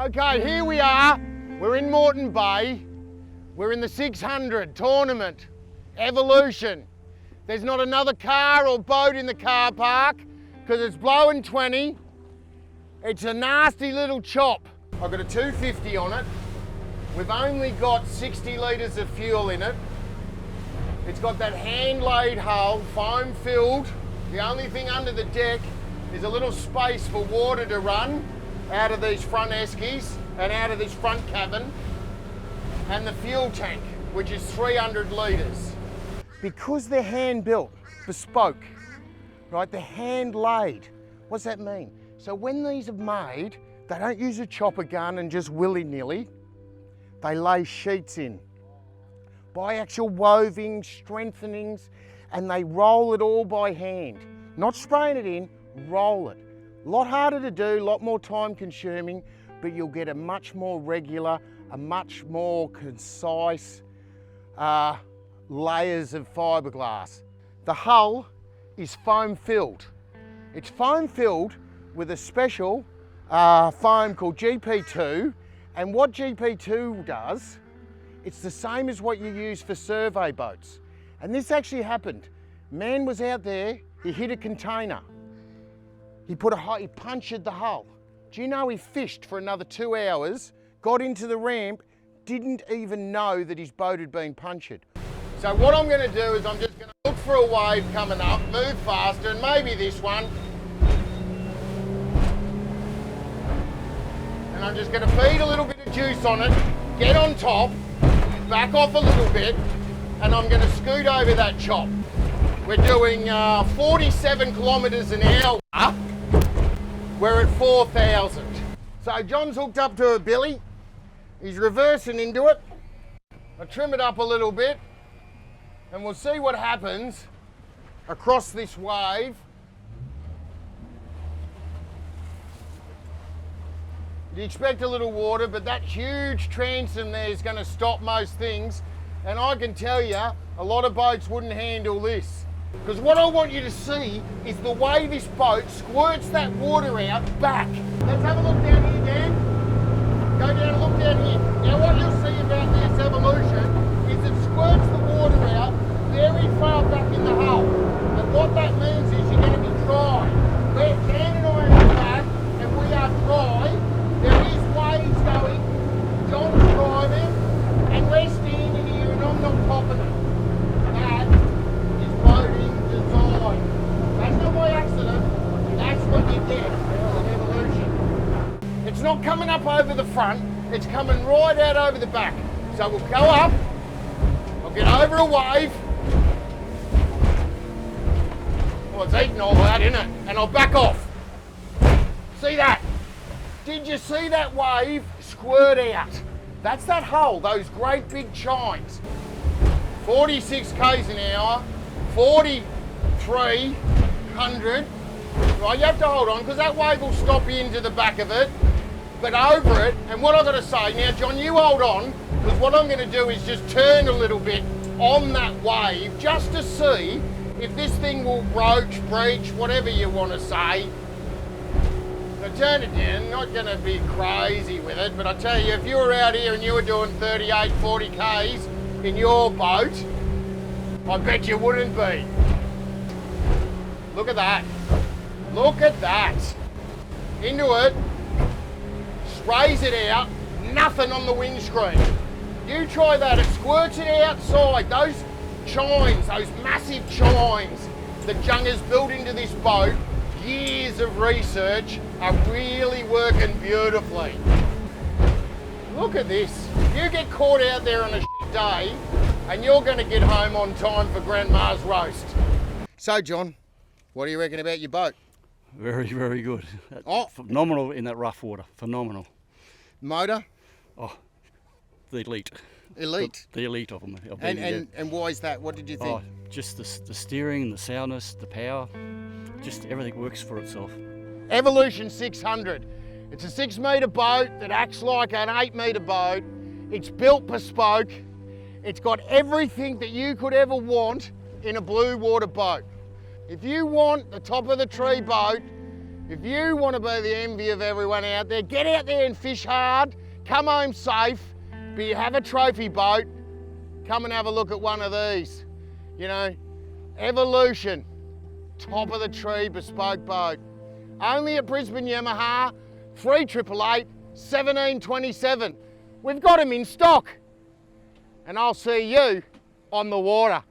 Okay, here we are. We're in Moreton Bay. We're in the 600 tournament, Evolution. There's not another car or boat in the car park because it's blowing 20. It's a nasty little chop. I've got a 250 on it. We've only got 60 litres of fuel in it. It's got that hand-laid hull, foam filled. The only thing under the deck is a little space for water to run out of these front eskies and out of this front cabin, and the fuel tank, which is 300 litres. Because they're hand-built, bespoke, right? They're hand-laid. What's that mean? So when these are made, they don't use a chopper gun and just willy-nilly. They lay sheets in, biaxial woving, strengthenings, and they roll it all by hand. Not spraying it in, roll it. A lot harder to do, a lot more time consuming, but you'll get a much more regular, a much more concise layers of fiberglass. The hull is foam filled. It's foam filled with a special foam called GP2, and what GP2 does, it's the same as what you use for survey boats. And this actually happened. Man was out there, he hit a container. He punctured the hull. Do you know he fished for another 2 hours, got into the ramp, didn't even know that his boat had been punctured. So what I'm gonna do is I'm just gonna look for a wave coming up, move faster, and maybe this one. And I'm just gonna feed a little bit of juice on it, get on top, back off a little bit, and I'm gonna scoot over that chop. We're doing 47 kilometers an hour. We're at 4,000. So John's hooked up to a billy. He's reversing into it. I'll trim it up a little bit and we'll see what happens across this wave. You expect a little water, but that huge transom there is going to stop most things. And I can tell you, a lot of boats wouldn't handle this. Because what I want you to see is the way this boat squirts that water out back. Let's have a look down here, Dan. Go down and look down here. Now what you'll see about this Evolution is it squirts the water out very far back in the hull. And what that means is you're going to be dry. Where Dan and I are in the back and we are dry, there is waves going, John's driving, and we're standing here and I'm not popping it. That is boating design. That's not by accident, that's what you get with Evolution. It's not coming up over the front, it's coming right out over the back. So we'll go up, I'll get over a wave. Well, it's eating all that, isn't it? And I'll back off. See that? Did you see that wave squirt out? That's that hull, those great big chines. 46 k's an hour, 4,300. Right, you have to hold on because that wave will stop you into the back of it, but over it. And what I've got to say, now John, you hold on, because what I'm going to do is just turn a little bit on that wave just to see if this thing will broach, breach, whatever you want to say. So turn it down, not going to be crazy with it, but I tell you, if you were out here and you were doing 38, 40 k's in your boat, I bet you wouldn't be. Look at that. Look at that. Into it, sprays it out, nothing on the windscreen. You try that, it squirts it outside. Those chines, those massive chines that Junga's built into this boat, years of research, are really working beautifully. Look at this. You get caught out there on a shit day and you're going to get home on time for Grandma's roast. So John, what do you reckon about your boat? Very, very good. Oh. Phenomenal in that rough water, phenomenal. Motor? Oh, the elite. Elite? The elite of them. And why is that? What did you think? Oh, just the steering, the soundness, the power, just everything works for itself. Evolution 600. It's a 6 metre boat that acts like an 8 metre boat. It's built bespoke. It's got everything that you could ever want in a blue water boat. If you want the top of the tree boat If you want to be the envy of everyone out there, get out there and fish hard, come home safe, but you have a trophy boat, come and have a look at one of these. You know, Evolution, top of the tree bespoke boat. Only at Brisbane Yamaha, 3888 1727. We've got them in stock. And I'll see you on the water.